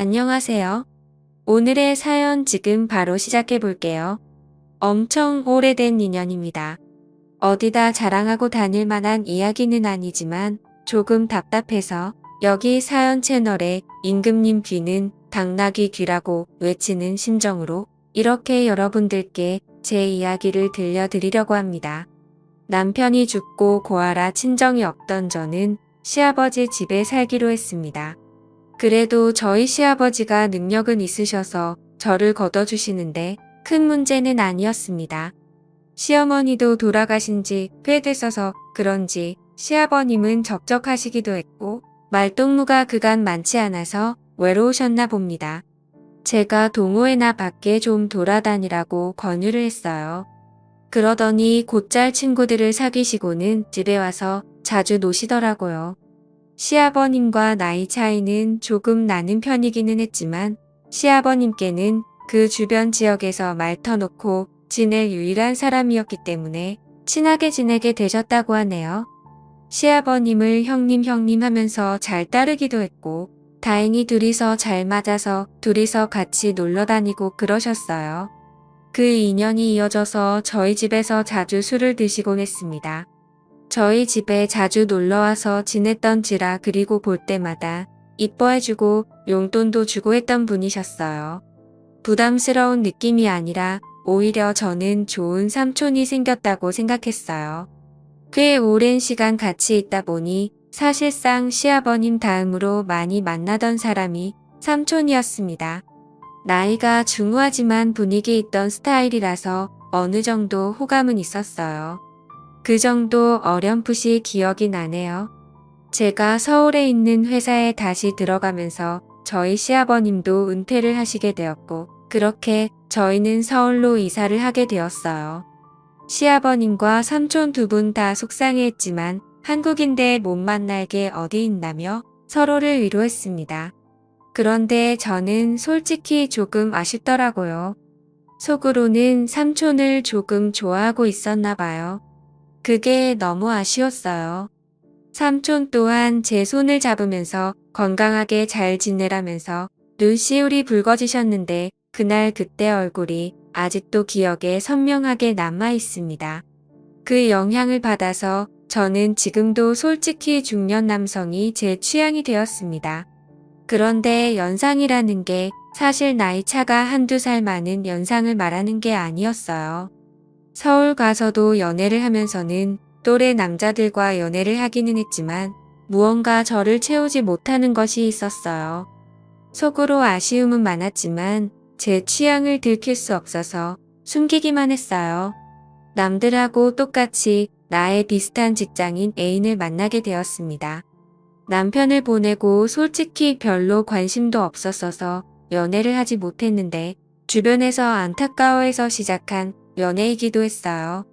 안녕하세요. 오늘의 사연 지금 바로 시작해 볼게요. 엄청 오래된 인연입니다. 어디다 자랑하고 다닐 만한 이야기는 아니지만 조금 답답해서 여기 사연 채널에 임금님 귀는 당나귀 귀라고 외치는 심정으로 이렇게 여러분들께 제 이야기를 들려드리려고 합니다. 남편이 죽고 고아라 친정이 없던 저는 시아버지 집에 살기로 했습니다. 그래도 저희 시아버지가 능력은 있으셔서 저를 걷어주시는데 큰 문제는 아니었습니다. 시어머니도 돌아가신 지 꽤 됐어서 그런지 시아버님은 적적하시기도 했고 말동무가 그간 많지 않아서 외로우셨나 봅니다. 제가 동호회나 밖에 좀 돌아다니라고 권유를 했어요. 그러더니 곧잘 친구들을 사귀시고는 집에 와서 자주 노시더라고요. 시아버님과 나이 차이는 조금 나는 편이기는 했지만 시아버님께는 그 주변 지역에서 말 터놓고 지낼 유일한 사람이었기 때문에 친하게 지내게 되셨다고 하네요. 시아버님을 형님 하면서 잘 따르기도 했고 다행히 둘이서 잘 맞아서 둘이서 같이 놀러 다니고 그러셨어요. 그 인연이 이어져서 저희 집에서 자주 술을 드시곤 했습니다. 저희 집에 자주 놀러와서 지냈던지라 그리고 볼 때마다 이뻐해주고 용돈도 주고 했던 분이셨어요. 부담스러운 느낌이 아니라 오히려 저는 좋은 삼촌이 생겼다고 생각했어요. 꽤 오랜 시간 같이 있다 보니 사실상 시아버님 다음으로 많이 만나던 사람이 삼촌이었습니다. 나이가 중후하지만 분위기 있던 스타일이라서 어느 정도 호감은 있었어요. 그 정도 어렴풋이 기억이 나네요. 제가 서울에 있는 회사에 다시 들어가면서 저희 시아버님도 은퇴를 하시게 되었고 그렇게 저희는 서울로 이사를 하게 되었어요. 시아버님과 삼촌 두 분 다 속상해했지만 한국인데 못 만날 게 어디 있나며 서로를 위로했습니다. 그런데 저는 솔직히 조금 아쉽더라고요. 속으로는 삼촌을 조금 좋아하고 있었나 봐요. 그게 너무 아쉬웠어요. 삼촌 또한 제 손을 잡으면서 건강하게 잘 지내라면서 눈시울이 붉어지셨는데 그날 그때 얼굴이 아직도 기억에 선명하게 남아 있습니다. 그 영향을 받아서 저는 지금도 솔직히 중년 남성이 제 취향이 되었습니다. 그런데 연상이라는 게 사실 나이 차가 한두 살 많은 연상을 말하는 게 아니었어요. 서울 가서도 연애를 하면서는 또래 남자들과 연애를 하기는 했지만 무언가 저를 채우지 못하는 것이 있었어요. 속으로 아쉬움은 많았지만 제 취향을 들킬 수 없어서 숨기기만 했어요. 남들하고 똑같이 나의 비슷한 직장인 애인을 만나게 되었습니다. 남편을 보내고 솔직히 별로 관심도 없었어서 연애를 하지 못했는데 주변에서 안타까워해서 시작한 연애이기도 했어요.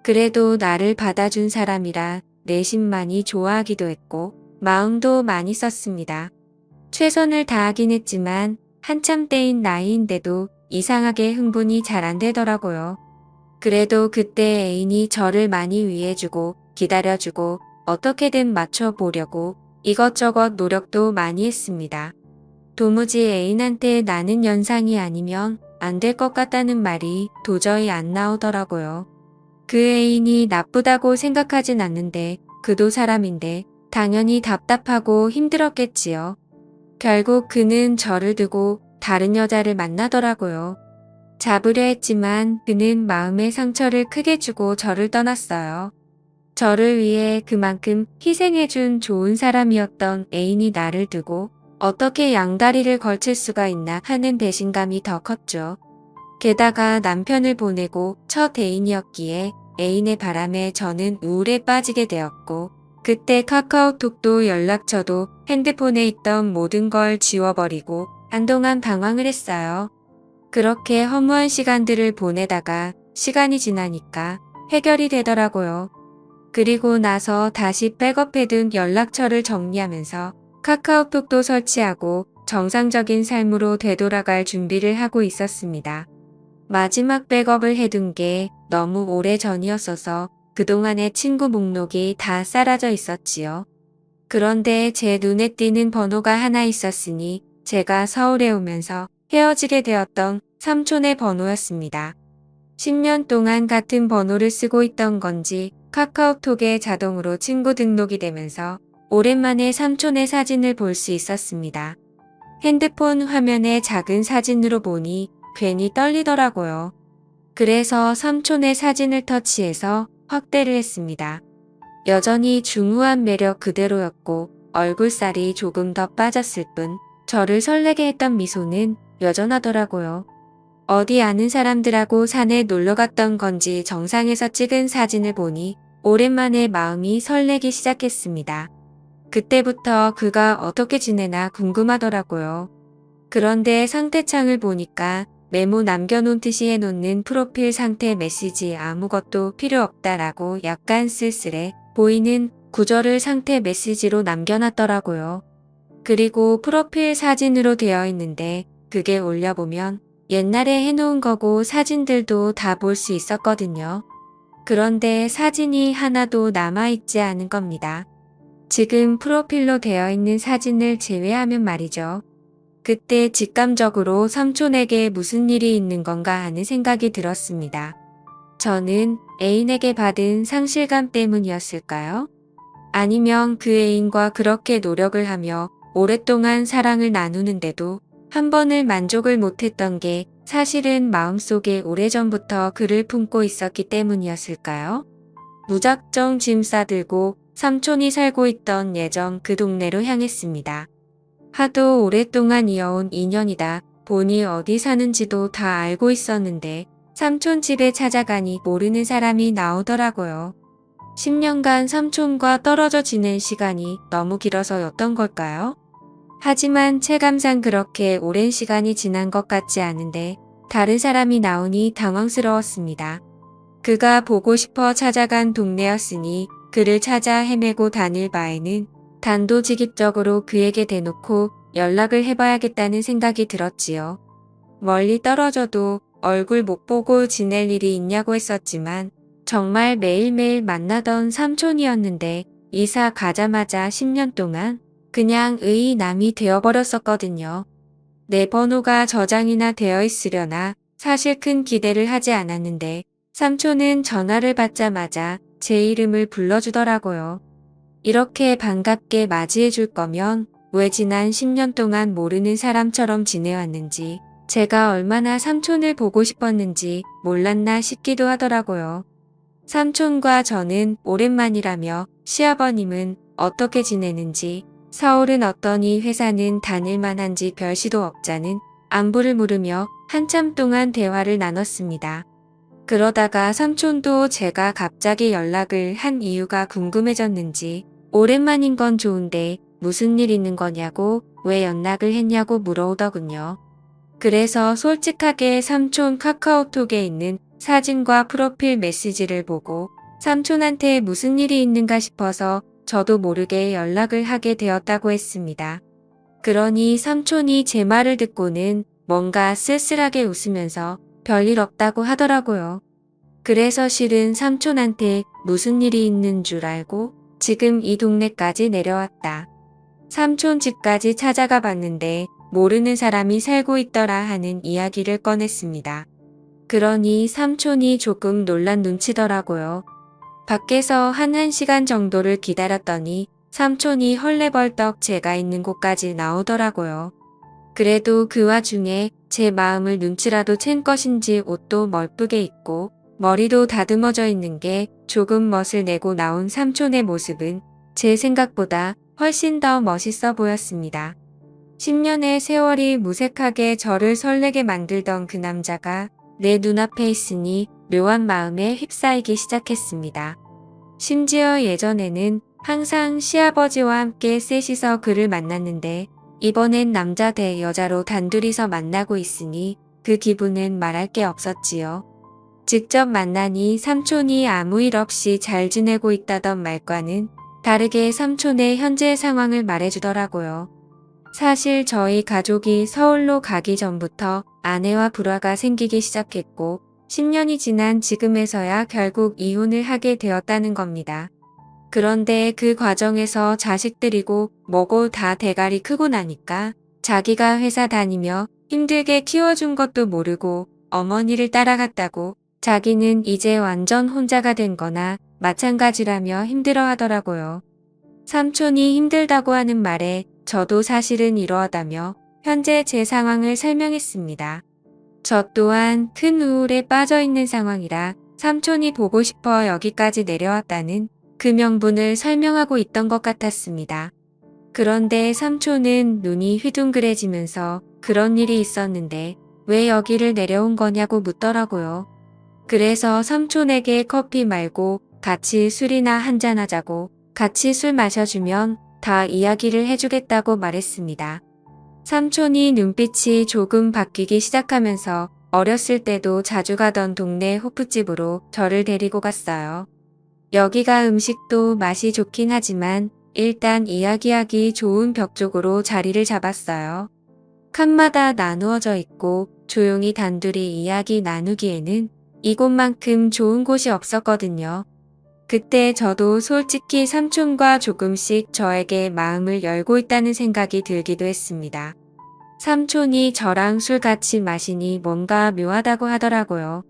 그래도 나를 받아준 사람이라 내심만이 좋아하기도 했고 마음도 많이 썼습니다. 최선을 다하긴 했지만 한참 때인 나이인데도 이상하게 흥분이 잘 안 되더라고요. 그래도 그때 애인이 저를 많이 위해주고 기다려주고 어떻게든 맞춰보려고 이것저것 노력도 많이 했습니다. 도무지 애인한테 나는 연상이 아니면 안 될 것 같다는 말이 도저히 안 나오더라고요. 그 애인이 나쁘다고 생각하진 않는데 그도 사람인데 당연히 답답하고 힘들었겠지요. 결국 그는 저를 두고 다른 여자를 만나더라고요. 잡으려 했지만 그는 마음의 상처를 크게 주고 저를 떠났어요. 저를 위해 그만큼 희생해준 좋은 사람이었던 애인이 나를 두고 어떻게 양다리를 걸칠 수가 있나 하는 배신감이 더 컸죠. 게다가 남편을 보내고 첫 애인이었기에 애인의 바람에 저는 우울에 빠지게 되었고 그때 카카오톡도 연락처도 핸드폰에 있던 모든 걸 지워버리고 한동안 방황을 했어요. 그렇게 허무한 시간들을 보내다가 시간이 지나니까 해결이 되더라고요. 그리고 나서 다시 백업해둔 연락처를 정리하면서 카카오톡도 설치하고 정상적인 삶으로 되돌아갈 준비를 하고 있었습니다. 마지막 백업을 해둔 게 너무 오래 전이었어서 그동안의 친구 목록이 다 사라져 있었지요. 그런데 제 눈에 띄는 번호가 하나 있었으니 제가 서울에 오면서 헤어지게 되었던 삼촌의 번호였습니다. 10년 동안 같은 번호를 쓰고 있던 건지 카카오톡에 자동으로 친구 등록이 되면서 오랜만에 삼촌의 사진을 볼 수 있었습니다. 핸드폰 화면에 작은 사진으로 보니 괜히 떨리더라고요. 그래서 삼촌의 사진을 터치해서 확대를 했습니다. 여전히 중후한 매력 그대로였고 얼굴살이 조금 더 빠졌을 뿐 저를 설레게 했던 미소는 여전하더라고요. 어디 아는 사람들하고 산에 놀러 갔던 건지 정상에서 찍은 사진을 보니 오랜만에 마음이 설레기 시작했습니다. 그때부터 그가 어떻게 지내나 궁금하더라고요. 그런데 상태창을 보니까 메모 남겨놓은 듯이 해놓는 프로필 상태 메시지 아무것도 필요 없다라고 약간 쓸쓸해 보이는 구절을 상태 메시지로 남겨놨더라고요. 그리고 프로필 사진으로 되어 있는데 그게 올려보면 옛날에 해놓은 거고 사진들도 다 볼 수 있었거든요. 그런데 사진이 하나도 남아있지 않은 겁니다. 지금 프로필로 되어 있는 사진을 제외하면 말이죠. 그때 직감적으로 삼촌에게 무슨 일이 있는 건가 하는 생각이 들었습니다. 저는 애인에게 받은 상실감 때문이었을까요? 아니면 그 애인과 그렇게 노력을 하며 오랫동안 사랑을 나누는데도 한 번을 만족을 못했던 게 사실은 마음속에 오래전부터 그를 품고 있었기 때문이었을까요? 무작정 짐 싸들고 삼촌이 살고 있던 예전 그 동네로 향했습니다. 하도 오랫동안 이어온 인연이다 보니 어디 사는지도 다 알고 있었는데 삼촌 집에 찾아가니 모르는 사람이 나오더라고요. 10년간 삼촌과 떨어져 지낸 시간이 너무 길어서였던 걸까요? 하지만 체감상 그렇게 오랜 시간이 지난 것 같지 않은데 다른 사람이 나오니 당황스러웠습니다. 그가 보고 싶어 찾아간 동네였으니 그를 찾아 헤매고 다닐 바에는 단도직입적으로 그에게 대놓고 연락을 해봐야겠다는 생각이 들었지요. 멀리 떨어져도 얼굴 못 보고 지낼 일이 있냐고 했었지만 정말 매일매일 만나던 삼촌이었는데 이사 가자마자 10년 동안 그냥 의인남이 되어버렸었거든요. 내 번호가 저장이나 되어 있으려나 사실 큰 기대를 하지 않았는데 삼촌은 전화를 받자마자 제 이름을 불러주더라고요. 이렇게 반갑게 맞이해 줄 거면 왜 지난 10년 동안 모르는 사람처럼 지내왔는지 제가 얼마나 삼촌을 보고 싶었는지 몰랐나 싶기도 하더라고요. 삼촌과 저는 오랜만이라며 시아버님은 어떻게 지내는지 서울은 어떠니 회사는 다닐만한지 별시도 없자는 안부를 물으며 한참 동안 대화를 나눴습니다. 그러다가 삼촌도 제가 갑자기 연락을 한 이유가 궁금해졌는지 오랜만인 건 좋은데 무슨 일 있는 거냐고 왜 연락을 했냐고 물어오더군요. 그래서 솔직하게 삼촌 카카오톡에 있는 사진과 프로필 메시지를 보고 삼촌한테 무슨 일이 있는가 싶어서 저도 모르게 연락을 하게 되었다고 했습니다. 그러니 삼촌이 제 말을 듣고는 뭔가 쓸쓸하게 웃으면서 별일 없다고 하더라고요. 그래서 실은 삼촌한테 무슨 일이 있는 줄 알고 지금 이 동네까지 내려왔다. 삼촌 집까지 찾아가 봤는데 모르는 사람이 살고 있더라 하는 이야기를 꺼냈습니다. 그러니 삼촌이 조금 놀란 눈치더라고요. 밖에서 한 1시간 정도를 기다렸더니 삼촌이 헐레벌떡 제가 있는 곳까지 나오더라고요. 그래도 그 와중에 제 마음을 눈치라도 챈 것인지 옷도 멀쁘게 입고 머리도 다듬어져 있는 게 조금 멋을 내고 나온 삼촌의 모습은 제 생각보다 훨씬 더 멋있어 보였습니다. 10년의 세월이 무색하게 저를 설레게 만들던 그 남자가 내 눈앞에 있으니 묘한 마음에 휩싸이기 시작했습니다. 심지어 예전에는 항상 시아버지와 함께 셋이서 그를 만났는데 이번엔 남자 대 여자로 단둘이서 만나고 있으니 그 기분은 말할 게 없었지요. 직접 만나니 삼촌이 아무 일 없이 잘 지내고 있다던 말과는 다르게 삼촌의 현재 상황을 말해주더라고요. 사실 저희 가족이 서울로 가기 전부터 아내와 불화가 생기기 시작했고 10년이 지난 지금에서야 결국 이혼을 하게 되었다는 겁니다. 그런데 그 과정에서 자식들이고 뭐고 다 대가리 크고 나니까 자기가 회사 다니며 힘들게 키워준 것도 모르고 어머니를 따라갔다고 자기는 이제 완전 혼자가 된 거나 마찬가지라며 힘들어 하더라고요. 삼촌이 힘들다고 하는 말에 저도 사실은 이러하다며 현재 제 상황을 설명했습니다. 저 또한 큰 우울에 빠져 있는 상황이라 삼촌이 보고 싶어 여기까지 내려왔다는 그 명분을 설명하고 있던 것 같았습니다. 그런데 삼촌은 눈이 휘둥그레지면서 그런 일이 있었는데 왜 여기를 내려온 거냐고 묻더라고요. 그래서 삼촌에게 커피 말고 같이 술이나 한잔하자고 같이 술 마셔주면 다 이야기를 해주겠다고 말했습니다. 삼촌이 눈빛이 조금 바뀌기 시작하면서 어렸을 때도 자주 가던 동네 호프집으로 저를 데리고 갔어요. 여기가 음식도 맛이 좋긴 하지만 일단 이야기하기 좋은 벽 쪽으로 자리를 잡았어요. 칸마다 나누어져 있고 조용히 단둘이 이야기 나누기에는 이곳만큼 좋은 곳이 없었거든요. 그때 저도 솔직히 삼촌과 조금씩 저에게 마음을 열고 있다는 생각이 들기도 했습니다. 삼촌이 저랑 술 같이 마시니 뭔가 묘하다고 하더라고요.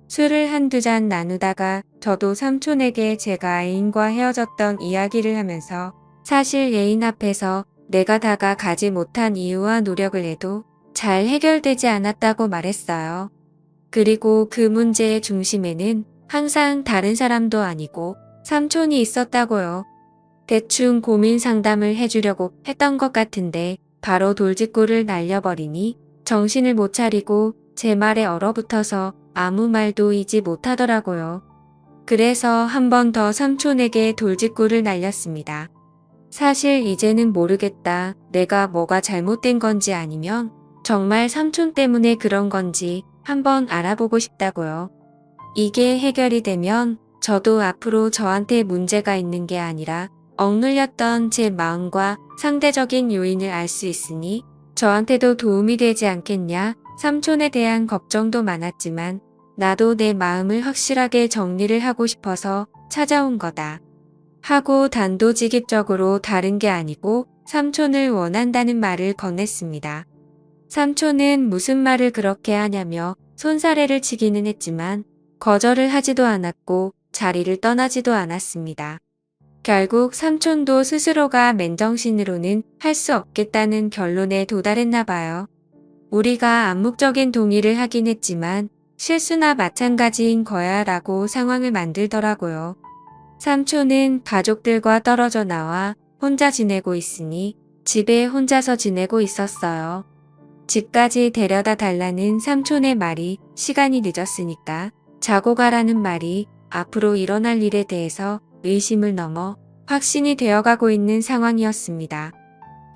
술을 한두 잔 나누다가 저도 삼촌에게 제가 애인과 헤어졌던 이야기를 하면서 사실 애인 앞에서 내가 다가가지 못한 이유와 노력을 해도 잘 해결되지 않았다고 말했어요. 그리고 그 문제의 중심에는 항상 다른 사람도 아니고 삼촌이 있었다고요. 대충 고민 상담을 해주려고 했던 것 같은데 바로 돌직구를 날려버리니 정신을 못 차리고 제 말에 얼어붙어서 아무 말도 이지 못하더라고요. 그래서 한 번 더 삼촌에게 돌직구를 날렸습니다. 사실 이제는 모르겠다. 내가 뭐가 잘못된 건지 아니면 정말 삼촌 때문에 그런 건지 한번 알아보고 싶다고요. 이게 해결이 되면 저도 앞으로 저한테 문제가 있는 게 아니라 억눌렸던 제 마음과 상대적인 요인을 알 수 있으니 저한테도 도움이 되지 않겠냐. 삼촌에 대한 걱정도 많았지만 나도 내 마음을 확실하게 정리를 하고 싶어서 찾아온 거다. 하고 단도직입적으로 다른 게 아니고 삼촌을 원한다는 말을 건넸습니다. 삼촌은 무슨 말을 그렇게 하냐며 손사래를 치기는 했지만 거절을 하지도 않았고 자리를 떠나지도 않았습니다. 결국 삼촌도 스스로가 맨정신으로는 할 수 없겠다는 결론에 도달했나 봐요. 우리가 암묵적인 동의를 하긴 했지만 실수나 마찬가지인 거야 라고 상황을 만들더라고요. 삼촌은 가족들과 떨어져 나와 혼자 지내고 있으니 집에 혼자서 지내고 있었어요. 집까지 데려다 달라는 삼촌의 말이 시간이 늦었으니까 자고 가라는 말이 앞으로 일어날 일에 대해서 의심을 넘어 확신이 되어가고 있는 상황이었습니다.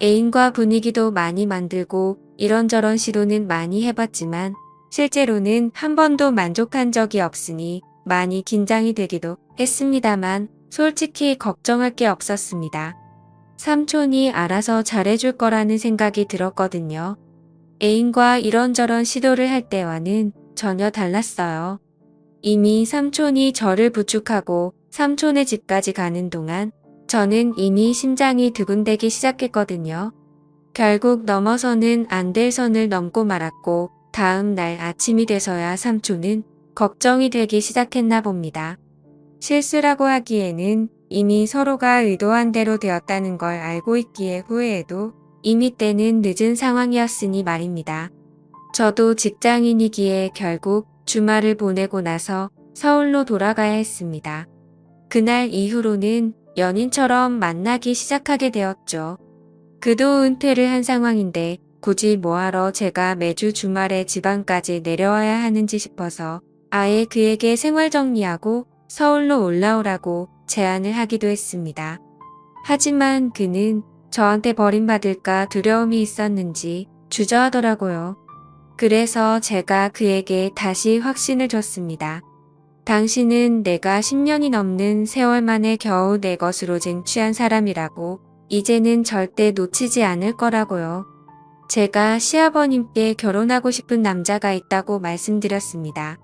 애인과 분위기도 많이 만들고 이런저런 시도는 많이 해봤지만 실제로는 한 번도 만족한 적이 없으니 많이 긴장이 되기도 했습니다만 솔직히 걱정할 게 없었습니다. 삼촌이 알아서 잘해줄 거라는 생각이 들었거든요. 애인과 이런저런 시도를 할 때와는 전혀 달랐어요. 이미 삼촌이 저를 부축하고 삼촌의 집까지 가는 동안 저는 이미 심장이 두근대기 시작했거든요. 결국 넘어서는 안 될 선을 넘고 말았고 다음 날 아침이 돼서야 삼촌은 걱정이 되기 시작했나 봅니다. 실수라고 하기에는 이미 서로가 의도한 대로 되었다는 걸 알고 있기에 후회해도 이미 때는 늦은 상황이었으니 말입니다. 저도 직장인이기에 결국 주말을 보내고 나서 서울로 돌아가야 했습니다. 그날 이후로는 연인처럼 만나기 시작하게 되었죠. 그도 은퇴를 한 상황인데 굳이 뭐하러 제가 매주 주말에 지방까지 내려와야 하는지 싶어서 아예 그에게 생활 정리하고 서울로 올라오라고 제안을 하기도 했습니다. 하지만 그는 저한테 버림받을까 두려움이 있었는지 주저하더라고요. 그래서 제가 그에게 다시 확신을 줬습니다. 당신은 내가 10년이 넘는 세월 만에 겨우 내 것으로 쟁취한 사람이라고 이제는 절대 놓치지 않을 거라고요. 제가 시아버님께 결혼하고 싶은 남자가 있다고 말씀드렸습니다.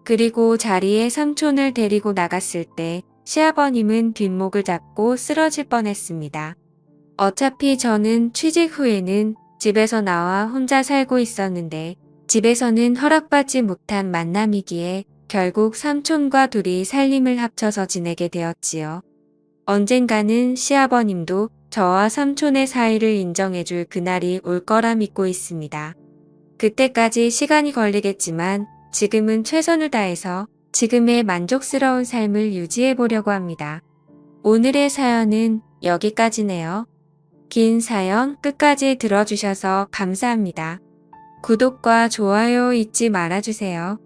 그리고 자리에 삼촌을 데리고 나갔을 때 시아버님은 뒷목을 잡고 쓰러질 뻔했습니다. 어차피 저는 취직 후에는 집에서 나와 혼자 살고 있었는데 집에서는 허락받지 못한 만남이기에 결국 삼촌과 둘이 살림을 합쳐서 지내게 되었지요. 언젠가는 시아버님도 저와 삼촌의 사이를 인정해줄 그날이 올 거라 믿고 있습니다. 그때까지 시간이 걸리겠지만 지금은 최선을 다해서 지금의 만족스러운 삶을 유지해 보려고 합니다. 오늘의 사연은 여기까지네요. 긴 사연 끝까지 들어주셔서 감사합니다. 구독과 좋아요 잊지 말아주세요.